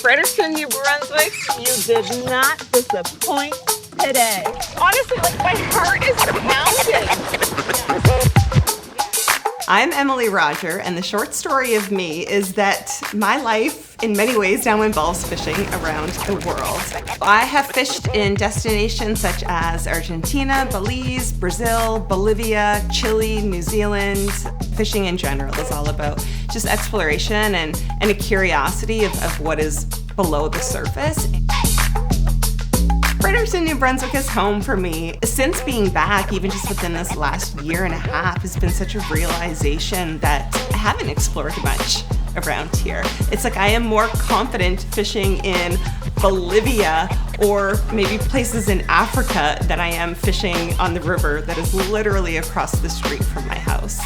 Fredericton, New Brunswick, you did not disappoint today. Honestly, like my heart is pounding. I'm Emily Rodger, and the short story of me is that my life in many ways now involves fishing around the world. I have fished in destinations such as Argentina, Belize, Brazil, Bolivia, Chile, New Zealand. Fishing in general is all about just exploration and a curiosity of what is below the surface. Fredericton, New Brunswick is home for me. Since being back, even just within this last year and a half, has been such a realization that I haven't explored much around here. It's like I am more confident fishing in Bolivia or maybe places in Africa than I am fishing on the river that is literally across the street from my house.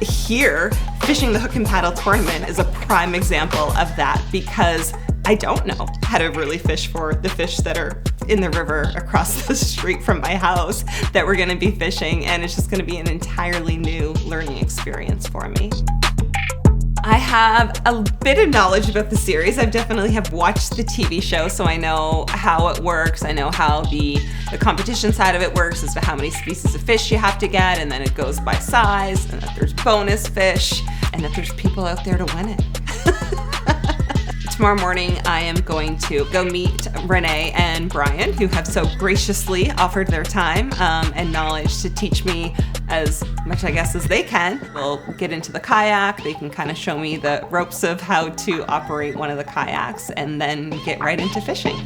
Here, fishing the hook and paddle tournament is a prime example of that because I don't know how to really fish for the fish that are in the river across the street from my house that we're gonna be fishing, and it's just gonna be an entirely new learning experience for me. I have a bit of knowledge about the series. I definitely have watched the TV show, so I know how it works. I know how the competition side of it works as to how many species of fish you have to get, and then it goes by size, and that there's bonus fish, and that there's people out there to win it. Tomorrow morning, I am going to go meet Renee and Brian, who have so graciously offered their time and knowledge to teach me as much, I guess, as they can. We'll get into the kayak. They can kind of show me the ropes of how to operate one of the kayaks and then get right into fishing.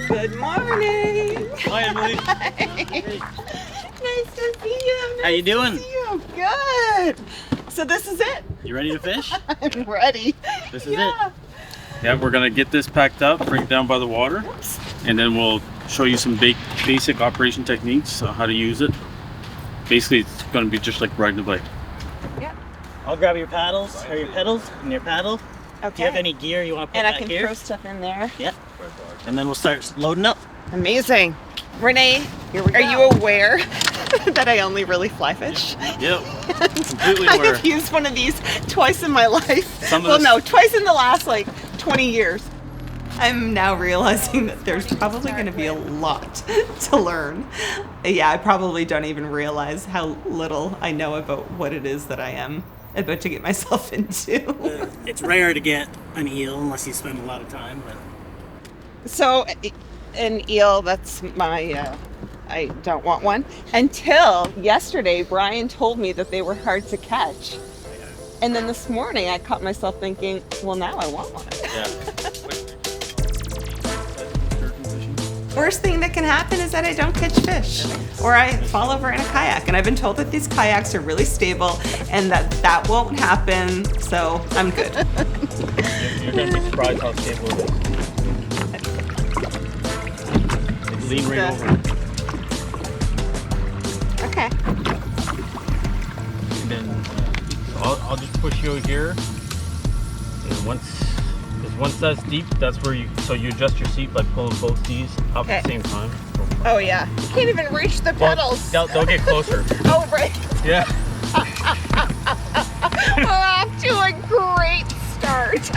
Good morning. Hi, Emily. Hi. Nice to see you. How you doing? See you. Good. So this is it. You ready to fish? I'm ready. This is it. Yeah, we're gonna get this packed up, bring it down by the water, and then we'll show you some basic operation techniques, how to use it. Basically, it's gonna be just like riding a bike. Yeah. I'll grab your paddles, or your pedals, and your paddle. Okay. Do you have any gear you want to put And I back can here? throw stuff in there. Yeah. And then we'll start loading up. Amazing. Renee, are you aware that I only really fly fish? Yep. Completely I aware. have used one of these twice in my life. Some of this- twice in the last 20 years. I'm now realizing that there's probably going to be a lot to learn. Yeah, I probably don't even realize how little I know about what it is that I am about to get myself into. It's rare to get an eel unless you spend a lot of time. But So, an eel, that's my, I don't want one. Until yesterday, Brian told me that they were hard to catch. And then this morning, I caught myself thinking, well, now I want one. yeah. Worst thing that can happen is that I don't catch fish or I fall over in a kayak. And I've been told that these kayaks are really stable and that won't happen. So I'm good. You're going to be surprised how stable it is. Lean right over. Okay. And then I'll just push you here. And once that's deep, that's where you adjust your seat by pulling both these up at the same time. Oh, yeah. You can't even reach the pedals. They'll get closer. Oh, right. Yeah. We're off to a great start.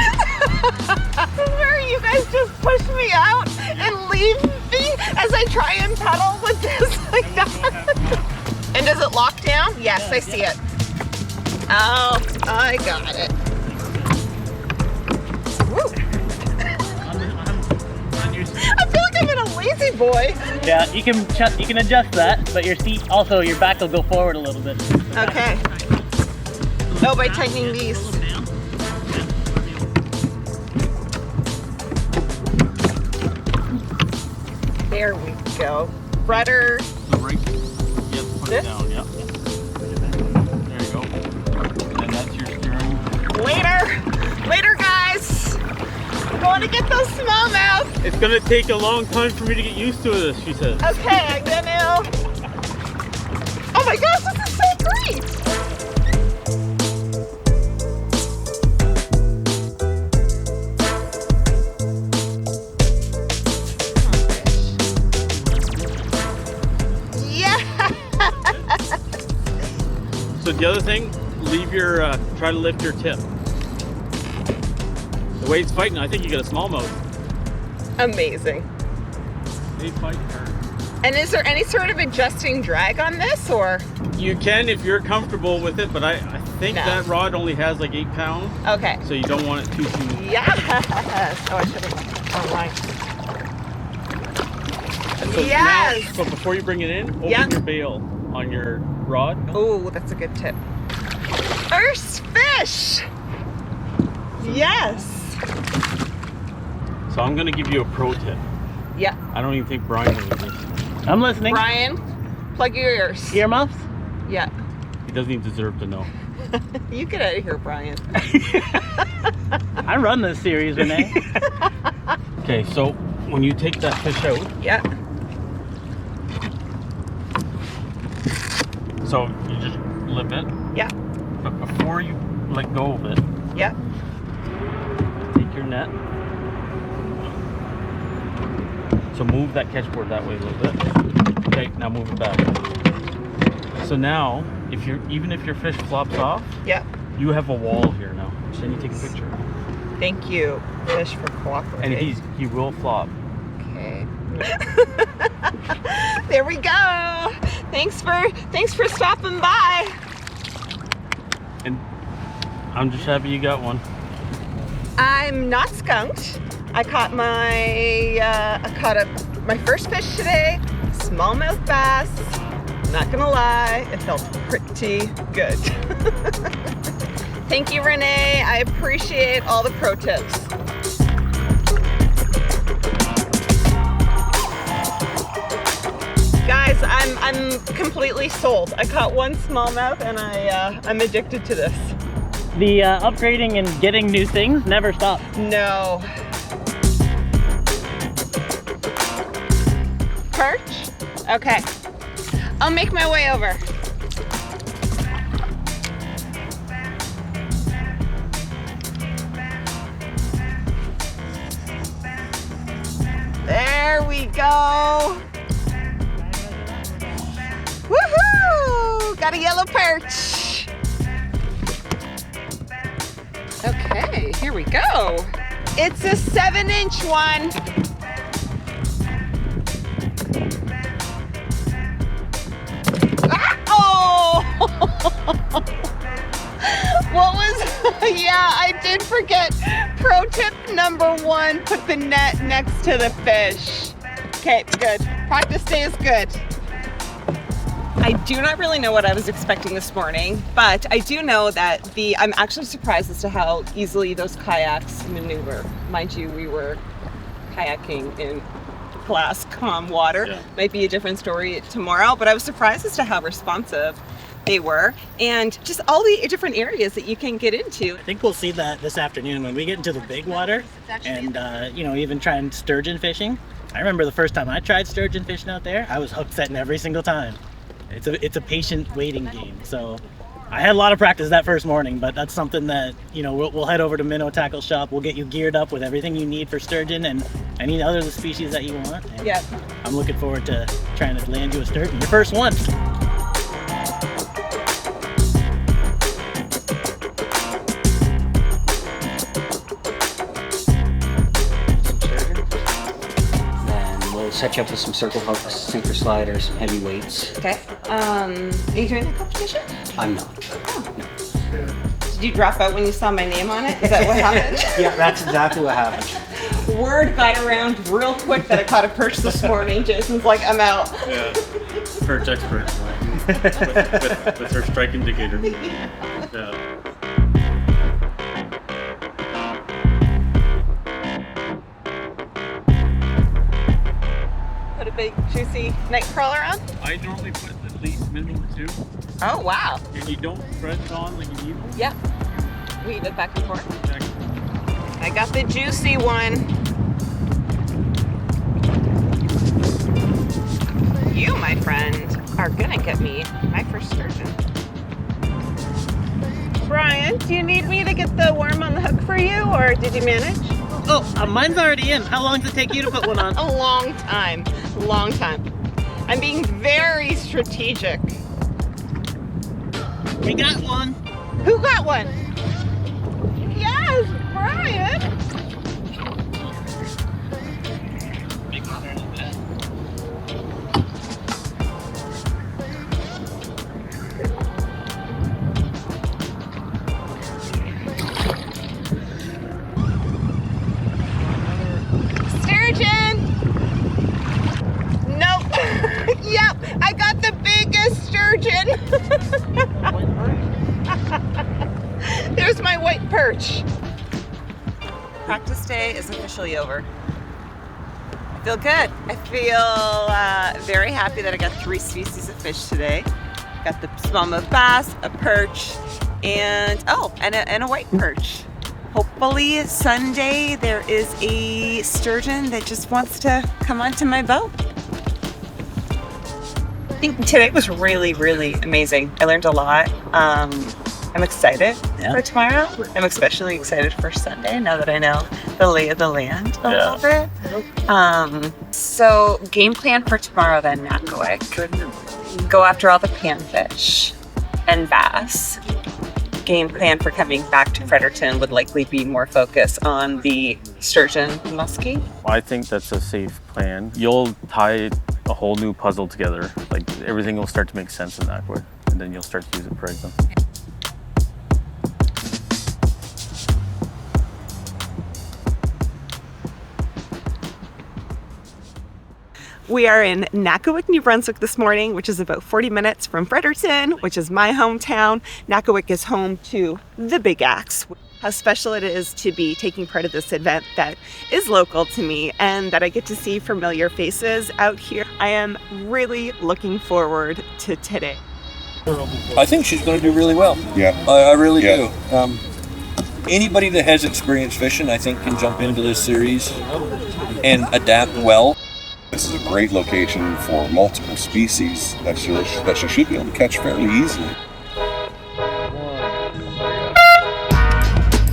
Where you guys just push me out and leave me as I try and pedal with this like that. And does it lock down? Yes, I see it. Oh, I got it. Woo. I feel like I'm in a lazy boy. Yeah, you can adjust that, but your back will go forward a little bit. Okay. Oh, by tightening these. There we go. Rudder. Right. Yep, put it down, yep. There you go. And that's your steering. Later guys. I'm going to get those smallmouth. It's gonna take a long time for me to get used to this, she says. Okay, I'm gonna. Oh my gosh, this is so great. So the other thing, try to lift your tip. The way it's fighting, I think you got a smallmouth. Amazing. They fight hard. And is there any sort of adjusting drag on this, or? You can if you're comfortable with it, but I think No. that rod only has like 8 pounds, Okay. so you don't want it too soon. Yes. Oh, I should have. Oh, right. So Yes. Now, so before you bring it in, open Yeah. your bail on your rod. Oh, that's a good tip. First fish. Yes. So I'm gonna give you a pro tip. Yeah. I don't even think Brian knows this. I'm listening. Brian, plug your ears. Earmuffs? Yeah. He doesn't even deserve to know. You get out of here, Brian. I run this series, Renee. Okay, so when you take that fish out, Yeah. so you just lip it, Yeah. but before you let go of it, Yeah. take your net. So move that catch board that way a little bit. Okay, now move it back. So now, even if your fish flops off, Yeah. you have a wall here now. So then you take a picture. Thank you, fish, for cooperating. And he will flop. Okay. There we go. Thanks for stopping by. And I'm just happy you got one. I'm not skunked. I caught my first fish today, smallmouth bass. Not gonna lie, it felt pretty good. Thank you, Renee. I appreciate all the pro tips. Guys, I'm completely sold. I caught one smallmouth and I'm addicted to this. The upgrading and getting new things never stops. No. Perch? Okay. I'll make my way over. There we go. Woohoo! Got a yellow perch. Okay, here we go. It's a 7-inch one. Ah! Oh! What was, yeah, I did forget. Pro tip number 1, put the net next to the fish. Okay, good. Practice day is good. I do not really know what I was expecting this morning, but I do know that I'm actually surprised as to how easily those kayaks maneuver. Mind you, we were kayaking in glass calm water. Yeah. Might be a different story tomorrow, but I was surprised as to how responsive they were and just all the different areas that you can get into. I think we'll see that this afternoon when we get into the big water and, even trying sturgeon fishing. I remember the first time I tried sturgeon fishing out there, I was hook setting every single time. It's a patient waiting game. So I had a lot of practice that first morning, but that's something that, we'll head over to Minnow Tackle Shop. We'll get you geared up with everything you need for sturgeon and any other species that you want. And Yeah. I'm looking forward to trying to land you a sturgeon. Your first one. Set you up with some circle hooks, sinker sliders, some heavy weights. Okay. Are you doing the competition? I'm not. Did you drop out when you saw my name on it? Is that what happened? Yeah, that's exactly what happened. Word got around real quick that I caught a perch this morning. Jason's like, I'm out. Yeah. Perch expert. with her strike indicator. Yeah. Put a big juicy night crawler on. I normally put at least minimum 2. Oh wow. And you don't press it on like you need one. Yeah. We did back and forth. Check. I got the juicy one. You, my friend, are gonna get me my first sturgeon. Brian, do you need me to get the worm on the hook for you, or did you manage? Oh, mine's already in. How long does it take you to put one on? A long time. I'm being very strategic. We got one. Who got one? Yes, Brian. Big one in the bed. Sturgeon. Nope. Yep, I got the biggest sturgeon. There's my white perch. Practice day is officially over. I feel good. I feel very happy that I got 3 species of fish today. Got the smallmouth bass, a perch, and a white perch. Hopefully Sunday there is a sturgeon that just wants to come onto my boat. I think today was really, really amazing. I learned a lot. I'm excited for tomorrow. I'm especially excited for Sunday now that I know the lay of the land a little bit. So game plan for tomorrow then, Nackawic. Go after all the panfish and bass. Game plan for coming back to Fredericton would likely be more focus on the sturgeon and muskie. I think that's a safe plan. You'll tie a whole new puzzle together. Like everything will start to make sense in Nackawic, and then you'll start to use it for eggs. We are in Nackawic, New Brunswick this morning, which is about 40 minutes from Fredericton, which is my hometown. Nackawic is home to the Big Axe. How special it is to be taking part of this event that is local to me and that I get to see familiar faces out here. I am really looking forward to today. I think she's going to do really well. Yeah. I really do. Anybody that has experience fishing, I think, can jump into this series and adapt well. This is a great location for multiple species that you should be able to catch fairly easily.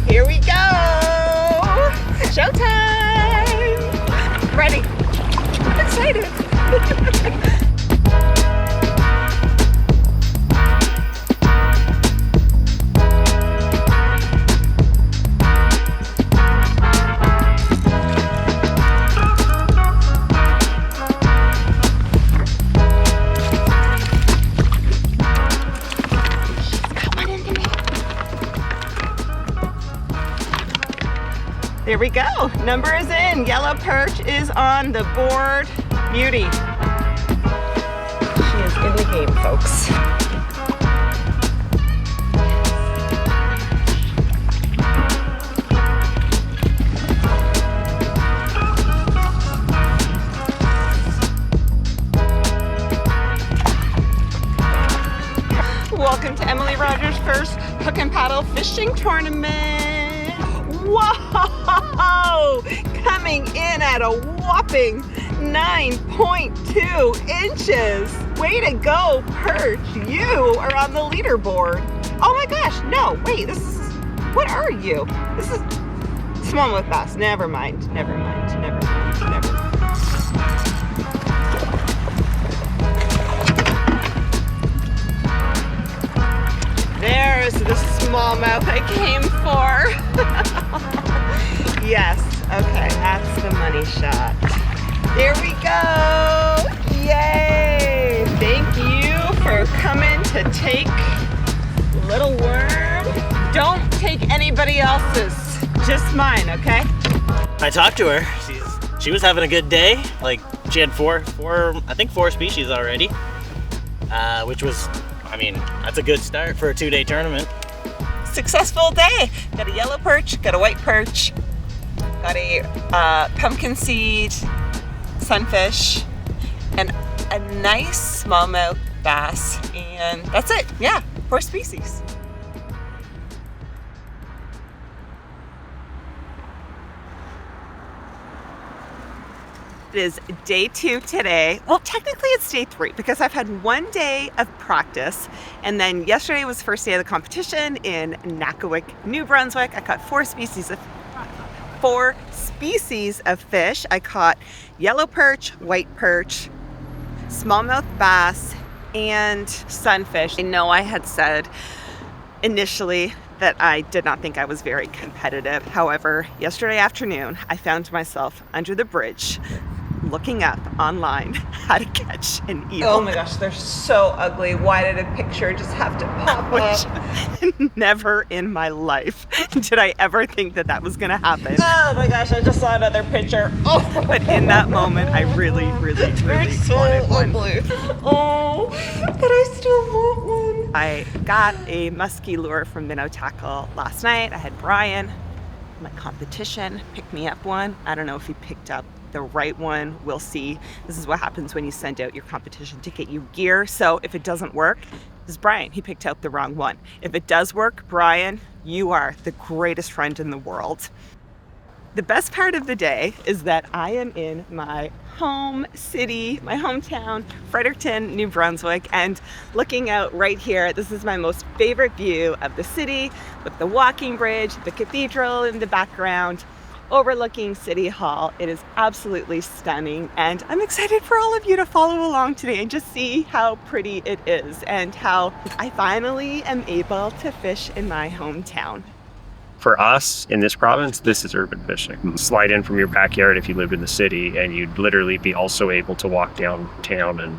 Here we go. Showtime. Ready. I'm excited. There we go. Number is in. Yellow perch is on the board. Beauty. She is in the game, folks. Welcome to Emily Rodger's first hook and paddle fishing tournament. Whoa! Coming in at a whopping 9.2 inches. Way to go, perch. You are on the leaderboard. Oh my gosh, no, wait, this is, what are you? This is smallmouth bass. Never mind. There's the smallmouth I came for. Yes, okay, that's the money shot. There we go. Yay! Thank you for coming to take little worm. Don't take anybody else's, just mine, okay? I talked to her. She was having a good day. Like she had four species already, which was, I mean, that's a good start for a 2-day tournament. Successful day. Got a yellow perch, got a white perch, got a pumpkin seed, sunfish, and a nice smallmouth bass, and that's it. Yeah, 4 species. It is day 2 today. Well, technically it's day 3 because I've had 1 day of practice, and then yesterday was the first day of the competition in Nackawic, New Brunswick. I caught 4 species of fish. I caught yellow perch, white perch, smallmouth bass, and sunfish. I know I had said initially that I did not think I was very competitive. However, yesterday afternoon, I found myself under the bridge looking up online how to catch an eel. Oh my gosh, they're so ugly. Why did a picture just have to pop up? Which never in my life did I ever think that that was gonna happen. Oh my gosh, I just saw another picture. Oh, But in that moment, I really they're so wanted one. ugly. Oh, but I still want one. I got a musky lure from Minnow Tackle last night. I had Brian, my competition, pick me up one. I don't know if he picked up the right one. We'll see. This is what happens when you send out your competition to get you gear. So if it doesn't work, this is Brian. He picked out the wrong one. If it does work, Brian, you are the greatest friend in the world. The best part of the day is that I am in my home city, my hometown, Fredericton, New Brunswick, and looking out right here, this is my most favorite view of the city with the walking bridge, the cathedral in the background, overlooking City Hall. It is absolutely stunning, and I'm excited for all of you to follow along today and just see how pretty it is and how I finally am able to fish in my hometown. For us in this province, this is urban fishing. Slide in from your backyard if you lived in the city, and you'd literally be also able to walk downtown and,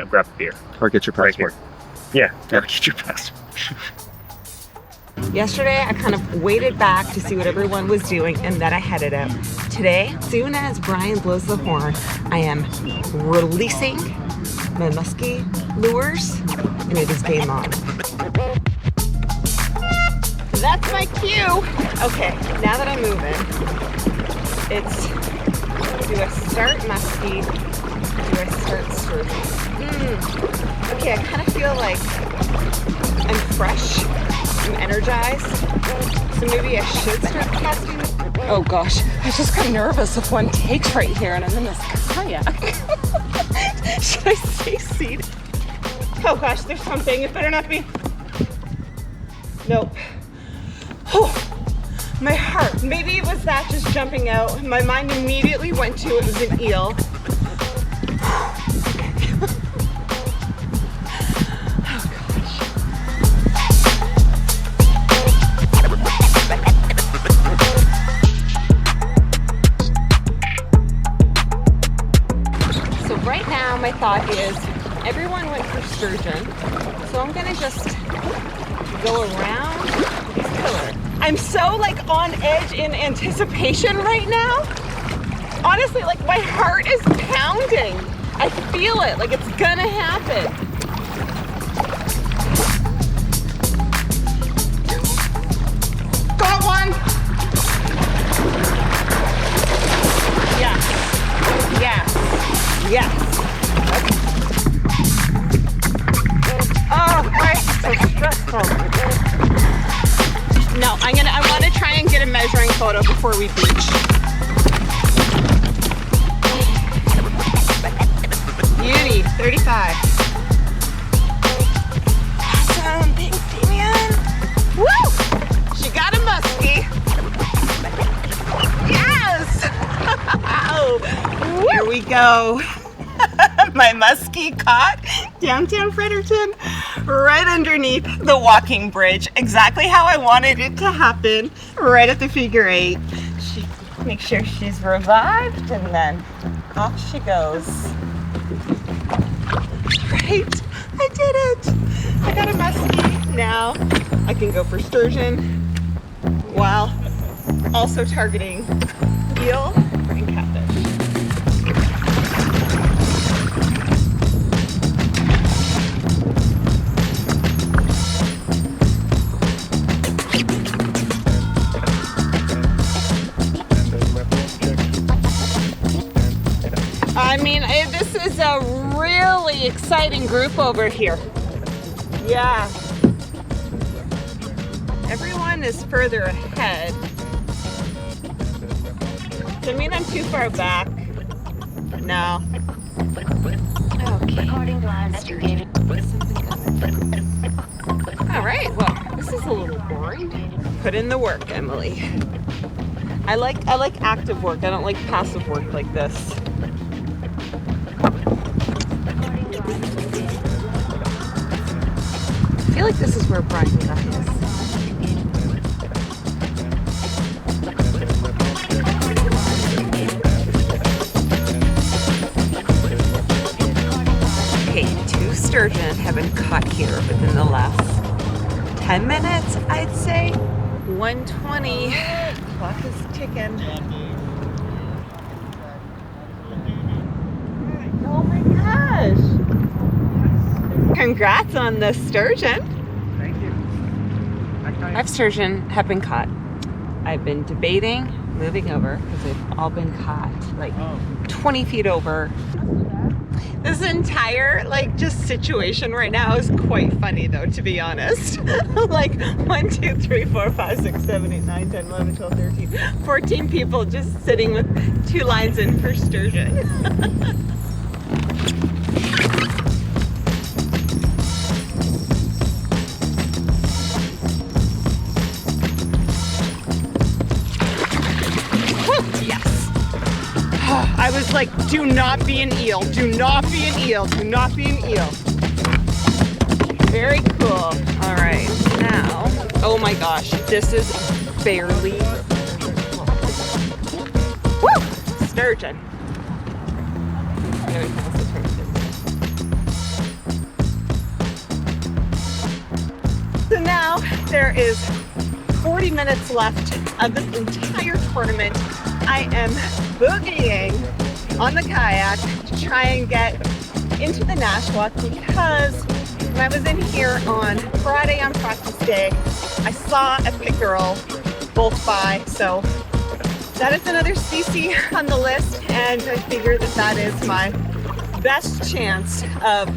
grab a beer. Or get your passport. Yeah, or get your passport. Yesterday, I kind of waited back to see what everyone was doing, and then I headed out. Today, soon as Brian blows the horn, I am releasing my musky lures, and it is game on. That's my cue. Okay, now that I'm moving, it's, do I start musky? Do I start sturgeon? Okay, I kind of feel like I'm fresh. I'm energized, so maybe I should start casting. Oh gosh, I just got nervous if one takes right here and I'm in this kayak. Should I stay seated? Oh gosh, there's something. It better not be. Nope. Oh, my heart. Maybe it was that just jumping out. My mind immediately went to it was an eel. My thought is everyone went for sturgeon, so I'm gonna just go around this pillar. I'm so on edge in anticipation right now. Honestly, my heart is pounding. I feel it, it's gonna happen. Got one. Yes. Yes. Yes. Oh, right, so stressful. No, I want to try and get a measuring photo before we beach. Beauty, 35. Awesome, thanks, Damien. Woo! She got a muskie. Yes! Here we go. My muskie caught downtown Fredericton, right underneath the walking bridge, exactly how I wanted it to happen, right at the figure 8. Make sure she's revived, and then off she goes. Right, I did it. I got a muskie. Now I can go for sturgeon while also targeting eel and catfish. This is a really exciting group over here. Yeah. Everyone is further ahead. Does it mean I'm too far back? No. Okay. All right, well, this is a little boring. Put in the work, Emily. I like active work. I don't like passive work like this. feel like this is where Brian Duck is. Okay, 2 sturgeon have been caught here within the last 10 minutes, I'd say. 1:20. Clock is ticking. Oh my gosh! Congrats on the sturgeon. Thank you. 5 sturgeon have been caught. I've been debating moving over because they've all been caught like 20 feet over. This entire just situation right now is quite funny though, to be honest. Like 1, 2, 3, 4, 5, 6, 7, 8, 9, 10, 11, 12, 13, 14 people just sitting with 2 lines in for sturgeon. I was like, do not be an eel, do not be an eel, do not be an eel. Very cool. All right, now, oh my gosh, this is barely, woo, sturgeon. So now there is 40 minutes left of this entire tournament. I am boogieing on the kayak to try and get into the Nackawic because when I was in here on Friday on practice day, I saw a pickerel bolt by. So that is another species on the list, and I figure that that is my best chance of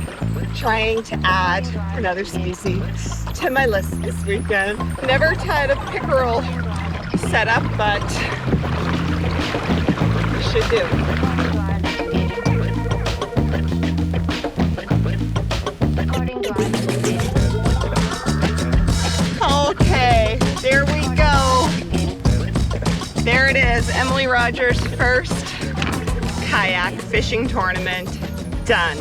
trying to add another species to my list this weekend. Never tried a pickerel setup, but should do. Okay, there we go. There it is, Emily Rodger's first kayak fishing tournament done.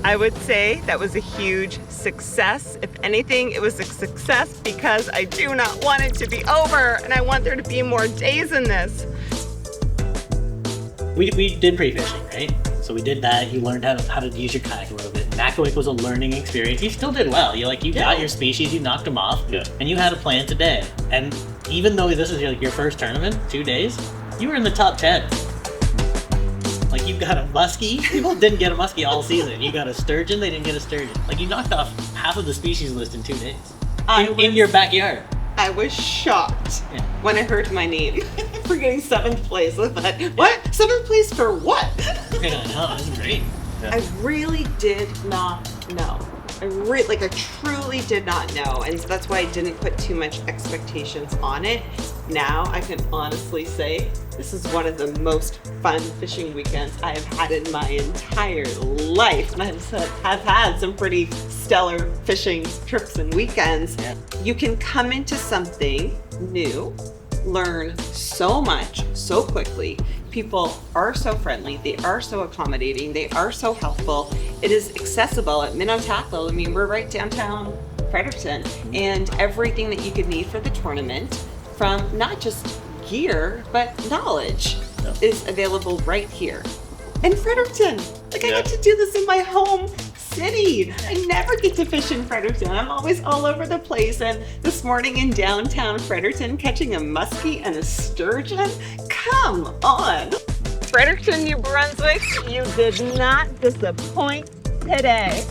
I would say that was a huge success. If anything, it was a success because I do not want it to be over and I want there to be more days in this. We did pre-fishing, right? So we did that. You learned how to use your kayak a little bit. Nackawic was a learning experience. You still did well. You got your species, you knocked them off, and you had a plan today. And even though this is your first tournament, 2 days, you were in the top 10. Like you got a muskie. People didn't get a muskie all season. You got a sturgeon, they didn't get a sturgeon. Like you knocked off half of the species list in 2 days. In your backyard. I was shocked when I heard my name for getting 7th place. I thought, what? 7th place for what? Yeah, I know, this is great. I really did not know. I truly did not know, and so that's why I didn't put too much expectations on it. Now I can honestly say this is one of the most fun fishing weekends I have had in my entire life, and I've had some pretty stellar fishing trips and weekends. Yeah. You can come into something new, learn so much so quickly. People are so friendly, they are so accommodating, they are so helpful. It is accessible at Minnow Tackle. I mean, we're right downtown Fredericton, and everything that you could need for the tournament, from not just gear, but knowledge, is available right here in Fredericton. I get to do this in my home city. I never get to fish in Fredericton. I'm always all over the place, and this morning in downtown Fredericton, catching a muskie and a sturgeon? Come on. Fredericton, New Brunswick, you did not disappoint today.